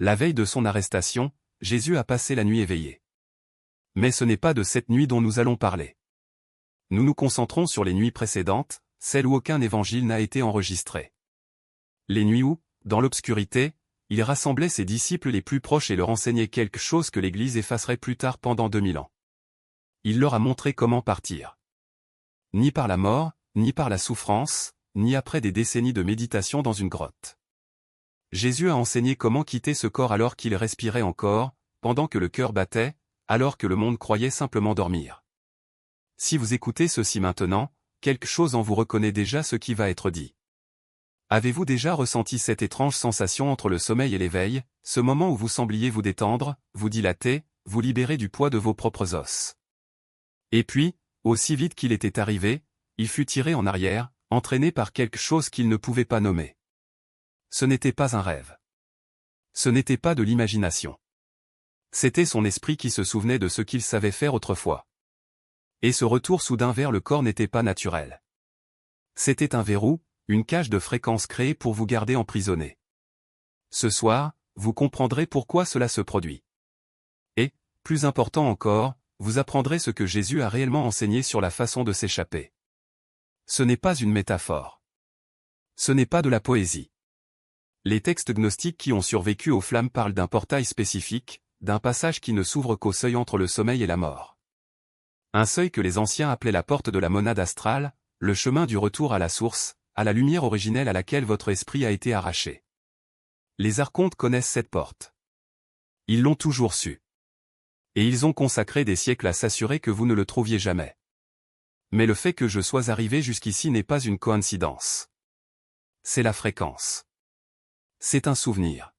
La veille de son arrestation, Jésus a passé la nuit éveillé. Mais ce n'est pas de cette nuit dont nous allons parler. Nous nous concentrons sur les nuits précédentes, celles où aucun évangile n'a été enregistré. Les nuits où, dans l'obscurité, il rassemblait ses disciples les plus proches et leur enseignait quelque chose que l'Église effacerait plus tard pendant 2000 ans. Il leur a montré comment partir. Ni par la mort, ni par la souffrance, ni après des décennies de méditation dans une grotte. Jésus a enseigné comment quitter ce corps alors qu'il respirait encore, pendant que le cœur battait, alors que le monde croyait simplement dormir. Si vous écoutez ceci maintenant, quelque chose en vous reconnaît déjà ce qui va être dit. Avez-vous déjà ressenti cette étrange sensation entre le sommeil et l'éveil, ce moment où vous sembliez vous détendre, vous dilater, vous libérer du poids de vos propres os? Et puis, aussi vite qu'il était arrivé, il fut tiré en arrière, entraîné par quelque chose qu'il ne pouvait pas nommer. Ce n'était pas un rêve. Ce n'était pas de l'imagination. C'était son esprit qui se souvenait de ce qu'il savait faire autrefois. Et ce retour soudain vers le corps n'était pas naturel. C'était un verrou, une cage de fréquences créée pour vous garder emprisonné. Ce soir, vous comprendrez pourquoi cela se produit. Et, plus important encore, vous apprendrez ce que Jésus a réellement enseigné sur la façon de s'échapper. Ce n'est pas une métaphore. Ce n'est pas de la poésie. Les textes gnostiques qui ont survécu aux flammes parlent d'un portail spécifique, d'un passage qui ne s'ouvre qu'au seuil entre le sommeil et la mort. Un seuil que les anciens appelaient la porte de la monade astrale, le chemin du retour à la source, à la lumière originelle à laquelle votre esprit a été arraché. Les archontes connaissent cette porte. Ils l'ont toujours su. Et ils ont consacré des siècles à s'assurer que vous ne le trouviez jamais. Mais le fait que je sois arrivé jusqu'ici n'est pas une coïncidence. C'est la fréquence. C'est un souvenir.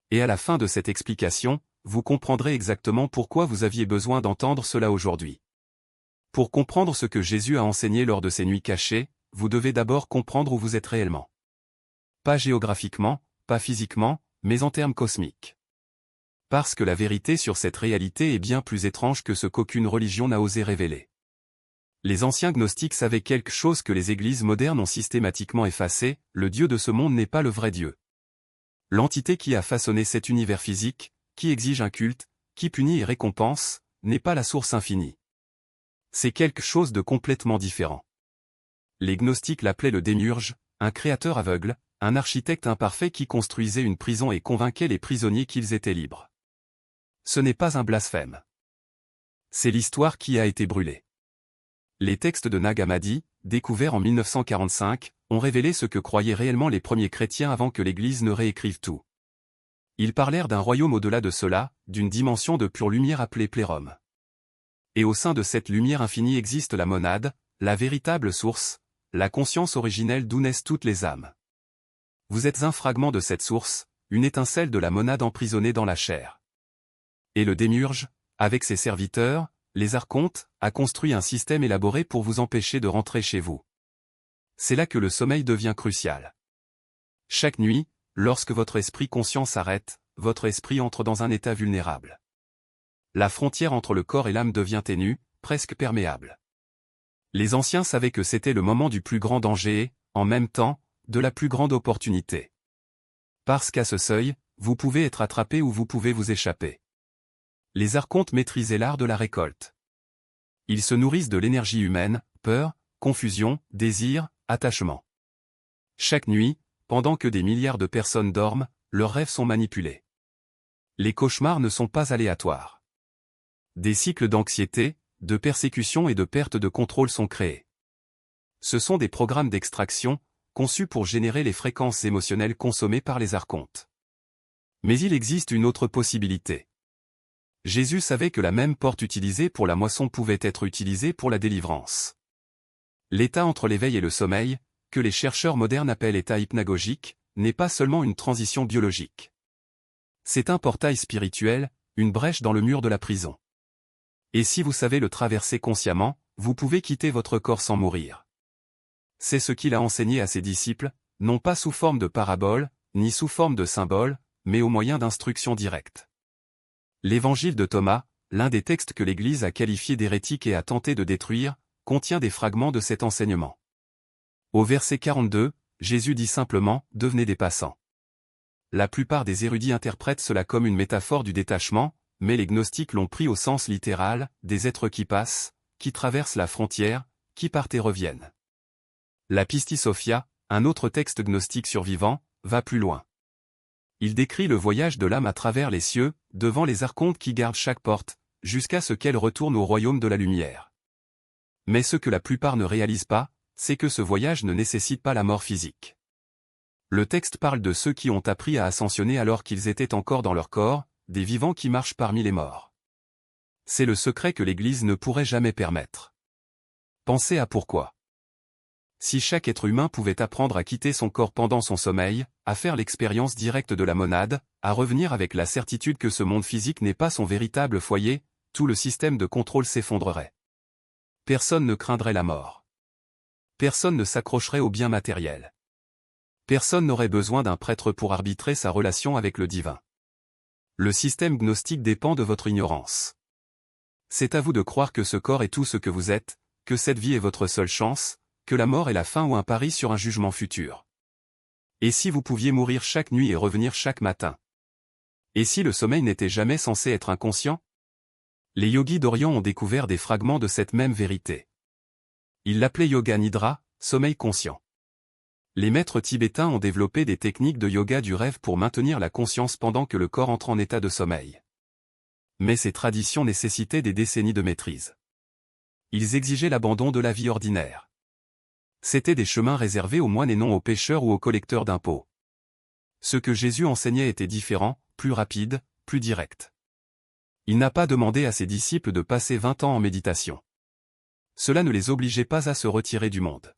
Et à la fin de cette explication, vous comprendrez exactement pourquoi vous aviez besoin d'entendre cela aujourd'hui. Pour comprendre ce que Jésus a enseigné lors de ces nuits cachées, vous devez d'abord comprendre où vous êtes réellement. Pas géographiquement, pas physiquement, mais en termes cosmiques. Parce que la vérité sur cette réalité est bien plus étrange que ce qu'aucune religion n'a osé révéler. Les anciens gnostiques savaient quelque chose que les églises modernes ont systématiquement effacé, le Dieu de ce monde n'est pas le vrai Dieu. L'entité qui a façonné cet univers physique, qui exige un culte, qui punit et récompense, n'est pas la source infinie. C'est quelque chose de complètement différent. Les gnostiques l'appelaient le démiurge, un créateur aveugle, un architecte imparfait qui construisait une prison et convainquait les prisonniers qu'ils étaient libres. Ce n'est pas un blasphème. C'est l'histoire qui a été brûlée. Les textes de Nag Hammadi, découverts en 1945, ont révélé ce que croyaient réellement les premiers chrétiens avant que l'Église ne réécrive tout. Ils parlèrent d'un royaume au-delà de cela, d'une dimension de pure lumière appelée plérum. Et au sein de cette lumière infinie existe la monade, la véritable source, la conscience originelle d'où naissent toutes les âmes. Vous êtes un fragment de cette source, une étincelle de la monade emprisonnée dans la chair. Et le démiurge, avec ses serviteurs, les archontes, a construit un système élaboré pour vous empêcher de rentrer chez vous. C'est là que le sommeil devient crucial. Chaque nuit, lorsque votre esprit conscient s'arrête, votre esprit entre dans un état vulnérable. La frontière entre le corps et l'âme devient ténue, presque perméable. Les anciens savaient que c'était le moment du plus grand danger et, en même temps, de la plus grande opportunité. Parce qu'à ce seuil, vous pouvez être attrapé ou vous pouvez vous échapper. Les archontes maîtrisaient l'art de la récolte. Ils se nourrissent de l'énergie humaine, peur, confusion, désir, attachement. Chaque nuit, pendant que des milliards de personnes dorment, leurs rêves sont manipulés. Les cauchemars ne sont pas aléatoires. Des cycles d'anxiété, de persécution et de perte de contrôle sont créés. Ce sont des programmes d'extraction, conçus pour générer les fréquences émotionnelles consommées par les archontes. Mais il existe une autre possibilité. Jésus savait que la même porte utilisée pour la moisson pouvait être utilisée pour la délivrance. L'état entre l'éveil et le sommeil, que les chercheurs modernes appellent état hypnagogique, n'est pas seulement une transition biologique. C'est un portail spirituel, une brèche dans le mur de la prison. Et si vous savez le traverser consciemment, vous pouvez quitter votre corps sans mourir. C'est ce qu'il a enseigné à ses disciples, non pas sous forme de paraboles, ni sous forme de symboles, mais au moyen d'instructions directes. L'Évangile de Thomas, l'un des textes que l'Église a qualifié d'hérétique et a tenté de détruire, contient des fragments de cet enseignement. Au verset 42, Jésus dit simplement « Devenez des passants ». la plupart des érudits interprètent cela comme une métaphore du détachement, mais les gnostiques l'ont pris au sens littéral, des êtres qui passent, qui traversent la frontière, qui partent et reviennent. La Pistis Sophia, un autre texte gnostique survivant, va plus loin. Il décrit le voyage de l'âme à travers les cieux, devant les archontes qui gardent chaque porte, jusqu'à ce qu'elle retourne au royaume de la lumière. Mais ce que la plupart ne réalisent pas, c'est que ce voyage ne nécessite pas la mort physique. Le texte parle de ceux qui ont appris à ascensionner alors qu'ils étaient encore dans leur corps, des vivants qui marchent parmi les morts. C'est le secret que l'Église ne pourrait jamais permettre. Pensez à pourquoi. Si chaque être humain pouvait apprendre à quitter son corps pendant son sommeil, à faire l'expérience directe de la monade, à revenir avec la certitude que ce monde physique n'est pas son véritable foyer, tout le système de contrôle s'effondrerait. Personne ne craindrait la mort. Personne ne s'accrocherait aux biens matériels. Personne n'aurait besoin d'un prêtre pour arbitrer sa relation avec le divin. Le système gnostique dépend de votre ignorance. C'est à vous de croire que ce corps est tout ce que vous êtes, que cette vie est votre seule chance, que la mort est la fin ou un pari sur un jugement futur. Et si vous pouviez mourir chaque nuit et revenir chaque matin? Et si le sommeil n'était jamais censé être inconscient? Les yogis d'Orient ont découvert des fragments de cette même vérité. Ils l'appelaient yoga nidra, sommeil conscient. Les maîtres tibétains ont développé des techniques de yoga du rêve pour maintenir la conscience pendant que le corps entre en état de sommeil. Mais ces traditions nécessitaient des décennies de maîtrise. Ils exigeaient l'abandon de la vie ordinaire. C'étaient des chemins réservés aux moines et non aux pêcheurs ou aux collecteurs d'impôts. Ce que Jésus enseignait était différent, plus rapide, plus direct. Il n'a pas demandé à ses disciples de passer 20 ans en méditation. Cela ne les obligeait pas à se retirer du monde.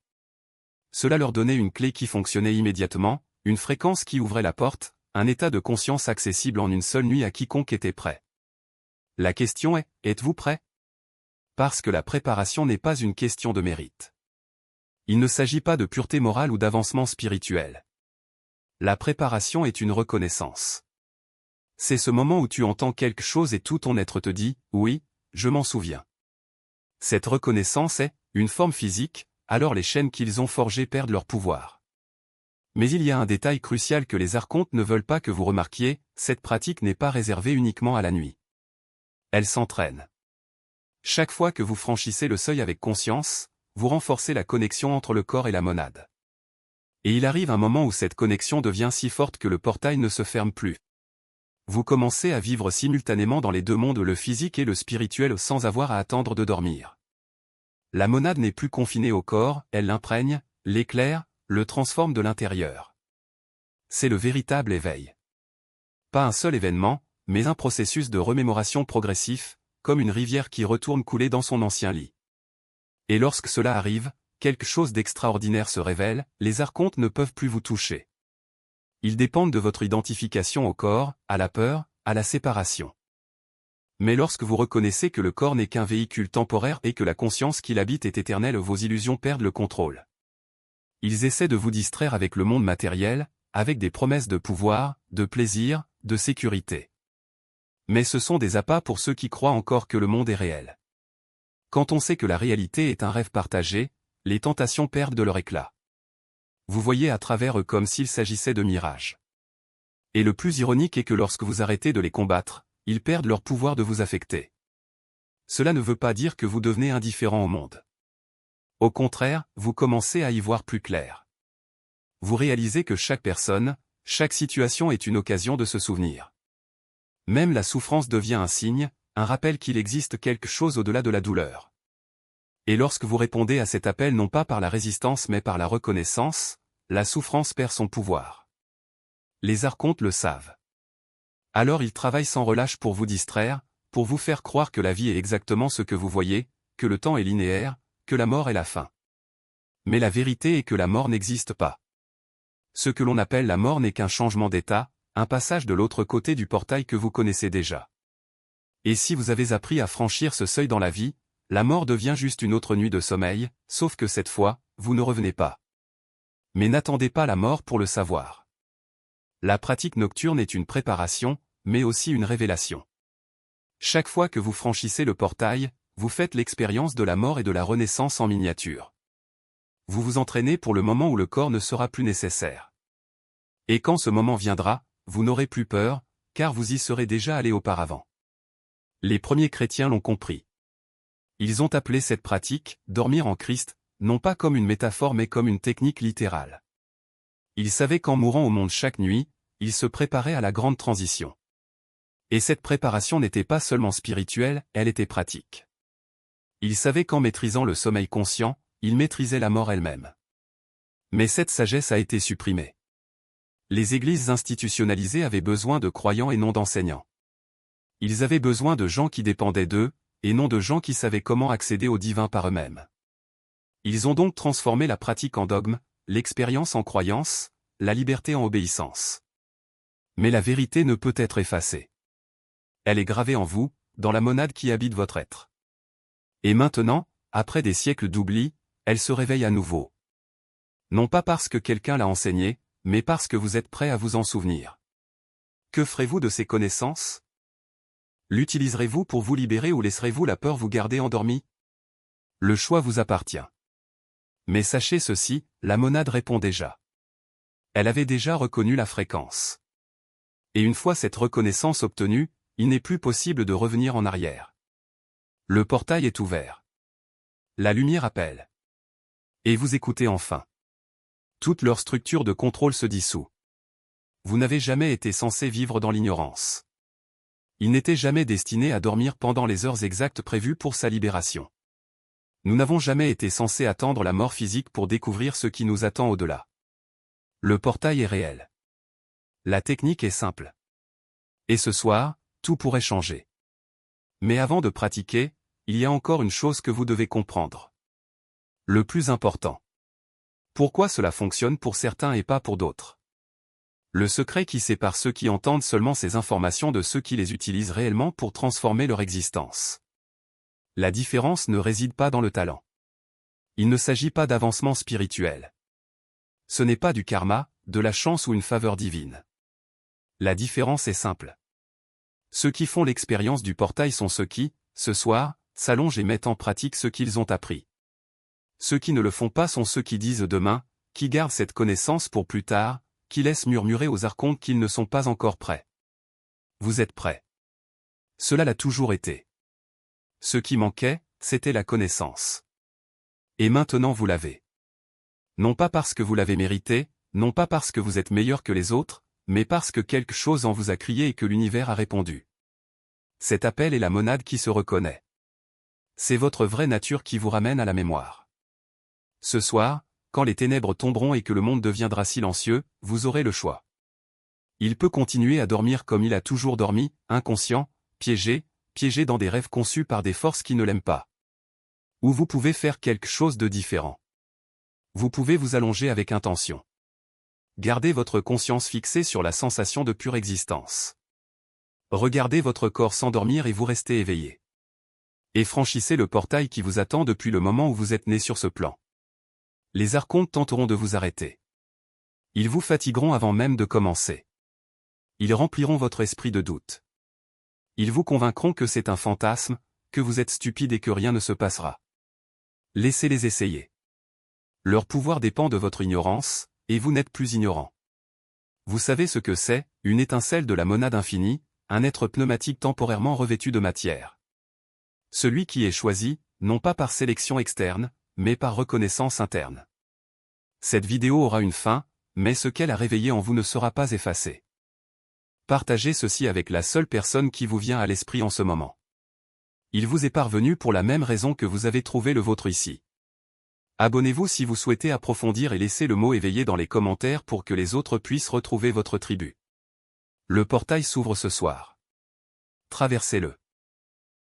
Cela leur donnait une clé qui fonctionnait immédiatement, une fréquence qui ouvrait la porte, un état de conscience accessible en une seule nuit à quiconque était prêt. La question est, êtes-vous prêt? Parce que la préparation n'est pas une question de mérite. Il ne s'agit pas de pureté morale ou d'avancement spirituel. La préparation est une reconnaissance. C'est ce moment où tu entends quelque chose et tout ton être te dit, oui, je m'en souviens. Cette reconnaissance est, une forme physique, alors les chaînes qu'ils ont forgées perdent leur pouvoir. Mais il y a un détail crucial que les archontes ne veulent pas que vous remarquiez, cette pratique n'est pas réservée uniquement à la nuit. Elle s'entraîne. Chaque fois que vous franchissez le seuil avec conscience, vous renforcez la connexion entre le corps et la monade. Et il arrive un moment où cette connexion devient si forte que le portail ne se ferme plus. Vous commencez à vivre simultanément dans les deux mondes, le physique et le spirituel, sans avoir à attendre de dormir. La monade n'est plus confinée au corps, elle l'imprègne, l'éclaire, le transforme de l'intérieur. C'est le véritable éveil. Pas un seul événement, mais un processus de remémoration progressif, comme une rivière qui retourne couler dans son ancien lit. Et lorsque cela arrive, quelque chose d'extraordinaire se révèle, les archontes ne peuvent plus vous toucher. Ils dépendent de votre identification au corps, à la peur, à la séparation. Mais lorsque vous reconnaissez que le corps n'est qu'un véhicule temporaire et que la conscience qui l'habite est éternelle, vos illusions perdent le contrôle. Ils essaient de vous distraire avec le monde matériel, avec des promesses de pouvoir, de plaisir, de sécurité. Mais ce sont des appâts pour ceux qui croient encore que le monde est réel. Quand on sait que la réalité est un rêve partagé, les tentations perdent de leur éclat. Vous voyez à travers eux comme s'il s'agissait de mirages. Et le plus ironique est que lorsque vous arrêtez de les combattre, ils perdent leur pouvoir de vous affecter. Cela ne veut pas dire que vous devenez indifférent au monde. Au contraire, vous commencez à y voir plus clair. Vous réalisez que chaque personne, chaque situation est une occasion de se souvenir. Même la souffrance devient un signe, un rappel qu'il existe quelque chose au-delà de la douleur. Et lorsque vous répondez à cet appel non pas par la résistance mais par la reconnaissance, la souffrance perd son pouvoir. Les archontes le savent. Alors ils travaillent sans relâche pour vous distraire, pour vous faire croire que la vie est exactement ce que vous voyez, que le temps est linéaire, que la mort est la fin. Mais la vérité est que la mort n'existe pas. Ce que l'on appelle la mort n'est qu'un changement d'état, un passage de l'autre côté du portail que vous connaissez déjà. Et si vous avez appris à franchir ce seuil dans la vie, la mort devient juste une autre nuit de sommeil, sauf que cette fois, vous ne revenez pas. Mais n'attendez pas la mort pour le savoir. La pratique nocturne est une préparation, mais aussi une révélation. Chaque fois que vous franchissez le portail, vous faites l'expérience de la mort et de la renaissance en miniature. Vous vous entraînez pour le moment où le corps ne sera plus nécessaire. Et quand ce moment viendra, vous n'aurez plus peur, car vous y serez déjà allé auparavant. Les premiers chrétiens l'ont compris. Ils ont appelé cette pratique, dormir en Christ, non pas comme une métaphore mais comme une technique littérale. Ils savaient qu'en mourant au monde chaque nuit, ils se préparaient à la grande transition. Et cette préparation n'était pas seulement spirituelle, elle était pratique. Ils savaient qu'en maîtrisant le sommeil conscient, ils maîtrisaient la mort elle-même. Mais cette sagesse a été supprimée. Les églises institutionnalisées avaient besoin de croyants et non d'enseignants. Ils avaient besoin de gens qui dépendaient d'eux, et non de gens qui savaient comment accéder au divin par eux-mêmes. Ils ont donc transformé la pratique en dogme, l'expérience en croyance, la liberté en obéissance. Mais la vérité ne peut être effacée. Elle est gravée en vous, dans la monade qui habite votre être. Et maintenant, après des siècles d'oubli, elle se réveille à nouveau. Non pas parce que quelqu'un l'a enseignée, mais parce que vous êtes prêt à vous en souvenir. Que ferez-vous de ces connaissances? L'utiliserez-vous pour vous libérer ou laisserez-vous la peur vous garder endormi? Le choix vous appartient. Mais sachez ceci, la monade répond déjà. Elle avait déjà reconnu la fréquence. Et une fois cette reconnaissance obtenue, il n'est plus possible de revenir en arrière. Le portail est ouvert. La lumière appelle. Et vous écoutez enfin. Toute leur structure de contrôle se dissout. Vous n'avez jamais été censé vivre dans l'ignorance. Il n'était jamais destiné à dormir pendant les heures exactes prévues pour sa libération. Nous n'avons jamais été censés attendre la mort physique pour découvrir ce qui nous attend au-delà. Le portail est réel. La technique est simple. Et ce soir, tout pourrait changer. Mais avant de pratiquer, il y a encore une chose que vous devez comprendre. Le plus important. Pourquoi cela fonctionne pour certains et pas pour d'autres? Le secret qui sépare ceux qui entendent seulement ces informations de ceux qui les utilisent réellement pour transformer leur existence. La différence ne réside pas dans le talent. Il ne s'agit pas d'avancement spirituel. Ce n'est pas du karma, de la chance ou une faveur divine. La différence est simple. Ceux qui font l'expérience du portail sont ceux qui, ce soir, s'allongent et mettent en pratique ce qu'ils ont appris. Ceux qui ne le font pas sont ceux qui disent demain, qui gardent cette connaissance pour plus tard, qui laissent murmurer aux archontes qu'ils ne sont pas encore prêts. Vous êtes prêts. Cela l'a toujours été. Ce qui manquait, c'était la connaissance. Et maintenant vous l'avez. Non pas parce que vous l'avez mérité, non pas parce que vous êtes meilleur que les autres, mais parce que quelque chose en vous a crié et que l'univers a répondu. Cet appel est la monade qui se reconnaît. C'est votre vraie nature qui vous ramène à la mémoire. Ce soir, quand les ténèbres tomberont et que le monde deviendra silencieux, vous aurez le choix. Il peut continuer à dormir comme il a toujours dormi, inconscient, piégé dans des rêves conçus par des forces qui ne l'aiment pas. Ou vous pouvez faire quelque chose de différent. Vous pouvez vous allonger avec intention. Gardez votre conscience fixée sur la sensation de pure existence. Regardez votre corps s'endormir et vous restez éveillé. Et franchissez le portail qui vous attend depuis le moment où vous êtes né sur ce plan. Les archontes tenteront de vous arrêter. Ils vous fatigueront avant même de commencer. Ils rempliront votre esprit de doute. Ils vous convaincront que c'est un fantasme, que vous êtes stupide et que rien ne se passera. Laissez-les essayer. Leur pouvoir dépend de votre ignorance, et vous n'êtes plus ignorant. Vous savez ce que c'est, une étincelle de la monade infinie, un être pneumatique temporairement revêtu de matière. Celui qui est choisi, non pas par sélection externe, mais par reconnaissance interne. Cette vidéo aura une fin, mais ce qu'elle a réveillé en vous ne sera pas effacé. Partagez ceci avec la seule personne qui vous vient à l'esprit en ce moment. Il vous est parvenu pour la même raison que vous avez trouvé le vôtre ici. Abonnez-vous si vous souhaitez approfondir et laissez le mot éveillé dans les commentaires pour que les autres puissent retrouver votre tribu. Le portail s'ouvre ce soir. Traversez-le.